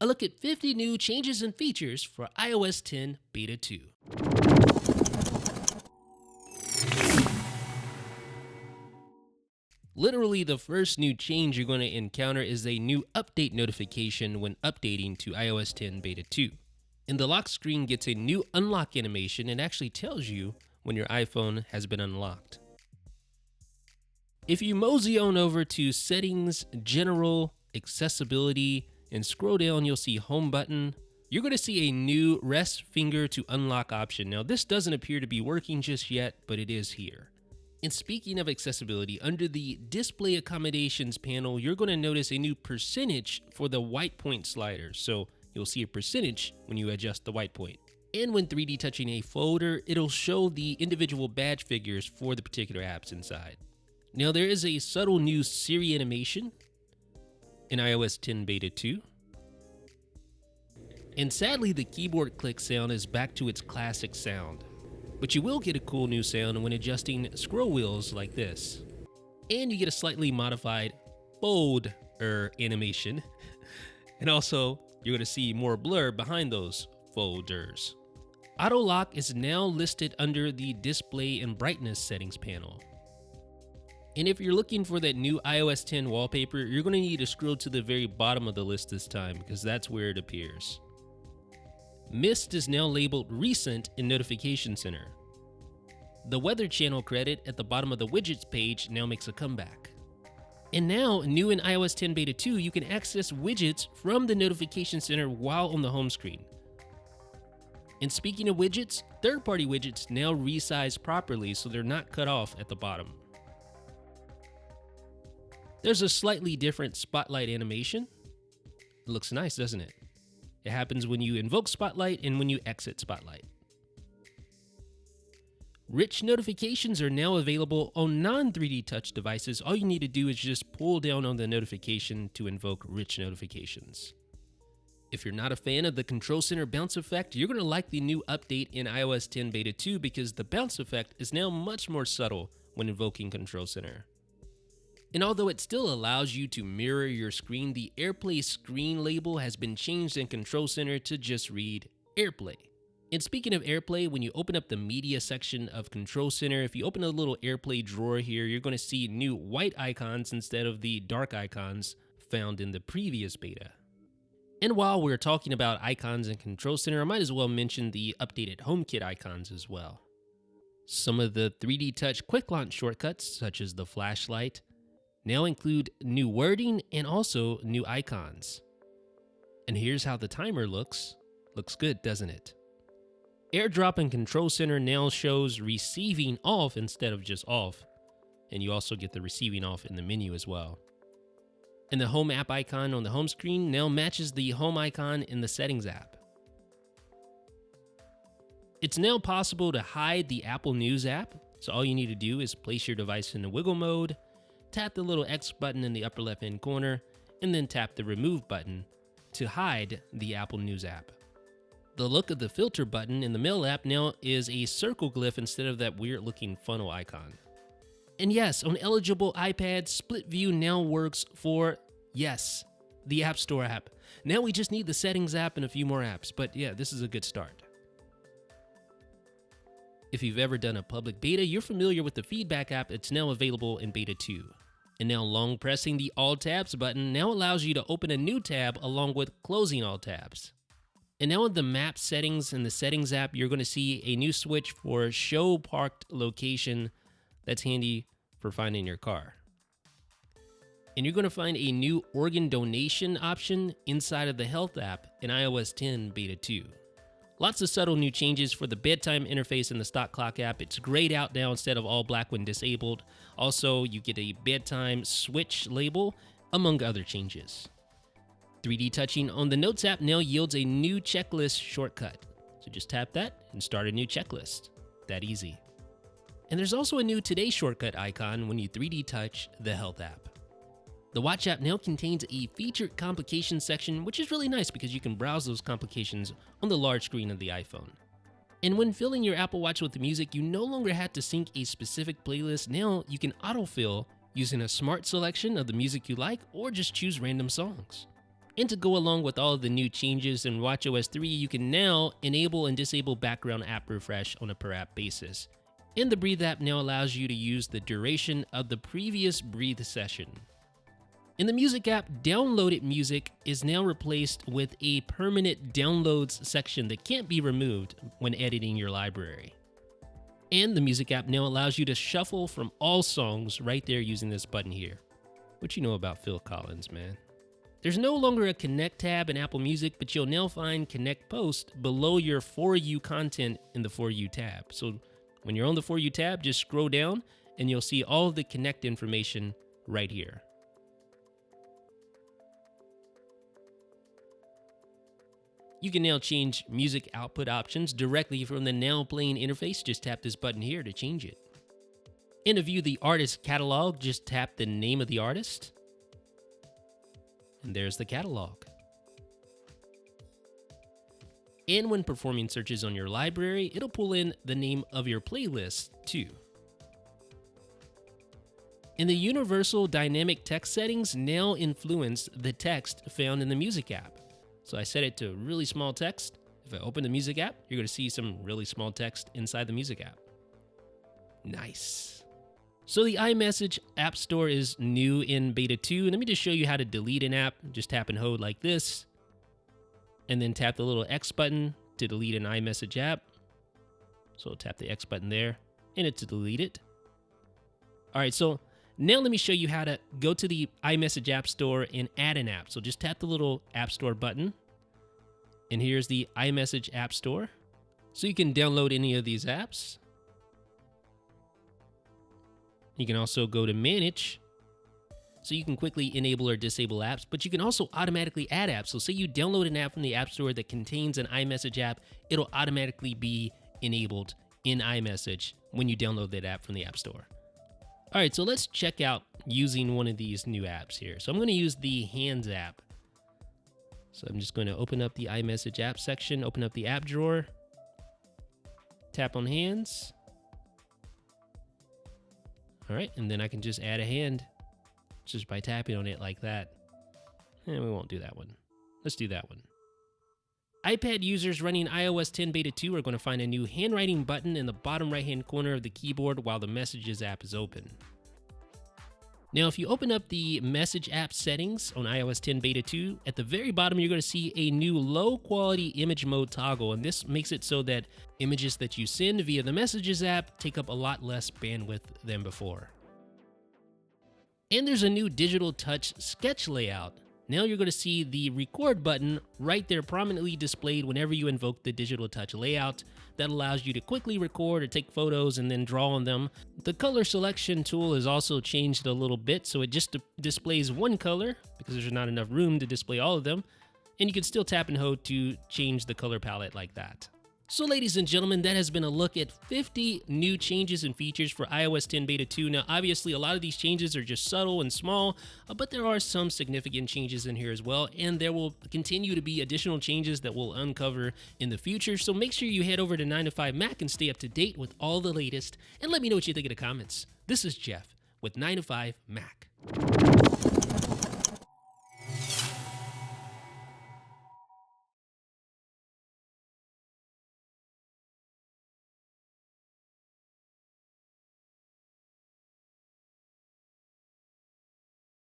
a look at 50 new changes and features for iOS 10 Beta 2. Literally, the first new change you're going to encounter is a new update notification when updating to iOS 10 Beta 2. And the lock screen gets a new unlock animation and actually tells you when your iPhone has been unlocked. If you mosey on over to Settings, General, Accessibility, and scroll down, you'll see Home button. You're going to see a new rest finger to unlock option. Now, this doesn't appear to be working just yet, but it is here. And speaking of accessibility, under the Display Accommodations panel, you're going to notice a new percentage for the white point slider. So you'll see a percentage when you adjust the white point. And when 3D touching a folder, it'll show the individual badge figures for the particular apps inside. Now, there is a subtle new Siri Animation in iOS 10 Beta 2. And sadly, the keyboard click sound is back to its classic sound. But you will get a cool new sound when adjusting scroll wheels like this. And you get a slightly modified fold animation. And also, you're going to see more blur behind those folders. Auto lock is now listed under the display and brightness settings panel. And if you're looking for that new iOS 10 wallpaper, you're going to need to scroll to the very bottom of the list this time because that's where it appears. Mist is now labeled Recent in Notification Center. The Weather Channel credit at the bottom of the Widgets page now makes a comeback. And now, new in iOS 10 Beta 2, you can access widgets from the Notification Center while on the home screen. And speaking of widgets, third-party widgets now resize properly so they're not cut off at the bottom. There's a slightly different Spotlight animation. It looks nice, doesn't it? It happens when you invoke Spotlight and when you exit Spotlight. Rich notifications are now available on non-3D touch devices. All you need to do is just pull down on the notification to invoke rich notifications. If you're not a fan of the Control Center bounce effect, you're going to like the new update in iOS 10 Beta 2 because the bounce effect is now much more subtle when invoking Control Center. And although it still allows you to mirror your screen, the AirPlay Screen label has been changed in Control Center to just read AirPlay. And speaking of AirPlay, when you open up the media section of Control Center, if you open a little AirPlay drawer here, you're going to see new white icons instead of the dark icons found in the previous beta. And while we're talking about icons in Control Center, I might as well mention the updated HomeKit icons as well. Some of the 3D Touch Quick Launch shortcuts, such as the flashlight, now include new wording and also new icons. And here's how the timer looks. Looks good, doesn't it? AirDrop in Control Center now shows receiving off instead of just off. And you also get the receiving off in the menu as well. And the Home app icon on the home screen now matches the Home icon in the Settings app. It's now possible to hide the Apple News app. So all you need to do is place your device in the wiggle mode, tap the little X button in the upper left-hand corner, and then tap the Remove button to hide the Apple News app. The look of the Filter button in the Mail app now is a circle glyph instead of that weird-looking funnel icon. And yes, on eligible iPads, Split View now works for, yes, the App Store app. Now we just need the Settings app and a few more apps, but yeah, this is a good start. If you've ever done a public beta, you're familiar with the Feedback app. It's now available in Beta 2. And now long pressing the All Tabs button now allows you to open a new tab along with closing all tabs. And now in the map settings in the Settings app, you're going to see a new switch for Show Parked Location. That's handy for finding your car. And you're going to find a new organ donation option inside of the Health app in iOS 10 Beta 2. Lots of subtle new changes for the bedtime interface in the stock clock app. It's grayed out now instead of all black when disabled. Also, you get a bedtime switch label, among other changes. 3D touching on the Notes app now yields a new checklist shortcut. So just tap that and start a new checklist. That easy. And there's also a new Today shortcut icon when you 3D touch the Health app. The Watch app now contains a featured complications section, which is really nice because you can browse those complications on the large screen of the iPhone. And when filling your Apple Watch with music, you no longer have to sync a specific playlist. Now you can autofill using a smart selection of the music you like or just choose random songs. And to go along with all of the new changes in watchOS 3, you can now enable and disable background app refresh on a per app basis. And the Breathe app now allows you to use the duration of the previous Breathe session. In the Music app, downloaded music is now replaced with a permanent downloads section that can't be removed when editing your library. And the Music app now allows you to shuffle from all songs right there using this button here. What you know about Phil Collins, man? There's no longer a Connect tab in Apple Music, but you'll now find Connect Post below your For You content in the For You tab. So when you're on the For You tab, just scroll down and you'll see all of the Connect information right here. You can now change music output options directly from the Now Playing interface. Just tap this button here to change it. And to view the artist catalog, just tap the name of the artist. And there's the catalog. And when performing searches on your library, it'll pull in the name of your playlist too. And the universal dynamic text settings now influence the text found in the Music app. So I set it to really small text. If I open the Music app, you're going to see some really small text inside the Music app. Nice. So the iMessage App Store is new in Beta 2. Let me just show you how to delete an app. Just tap and hold like this. And then tap the little X button to delete an iMessage app. So tap the X button there and it's to delete it. All right, so now let me show you how to go to the iMessage App Store and add an app. So just tap the little App Store button. And here's the iMessage App Store. So you can download any of these apps. You can also go to Manage, so you can quickly enable or disable apps, but you can also automatically add apps. So say you download an app from the App Store that contains an iMessage app, it'll automatically be enabled in iMessage when you download that app from the App Store. All right, so let's check out using one of these new apps here. So I'm going to use the Hands app. So I'm just going to open up the iMessage app section, open up the app drawer, tap on Hands. All right, and then I can just add a hand just by tapping on it like that. And we won't do that one. Let's do that one. iPad users running iOS 10 Beta 2 are going to find a new handwriting button in the bottom right-hand corner of the keyboard while the Messages app is open. Now, if you open up the Message app settings on iOS 10 Beta 2, at the very bottom, you're going to see a new low-quality image mode toggle, and this makes it so that images that you send via the Messages app take up a lot less bandwidth than before. And there's a new digital touch sketch layout. Now you're going to see the record button right there prominently displayed whenever you invoke the digital touch layout. That allows you to quickly record or take photos and then draw on them. The color selection tool is also changed a little bit, so it just displays one color because there's not enough room to display all of them. And you can still tap and hold to change the color palette like that. So ladies and gentlemen, that has been a look at 50 new changes and features for iOS 10 Beta 2. Now, obviously, a lot of these changes are just subtle and small, but there are some significant changes in here as well, and there will continue to be additional changes that we'll uncover in the future. So make sure you head over to 9to5Mac and stay up to date with all the latest, and let me know what you think in the comments. This is Jeff with 9to5Mac.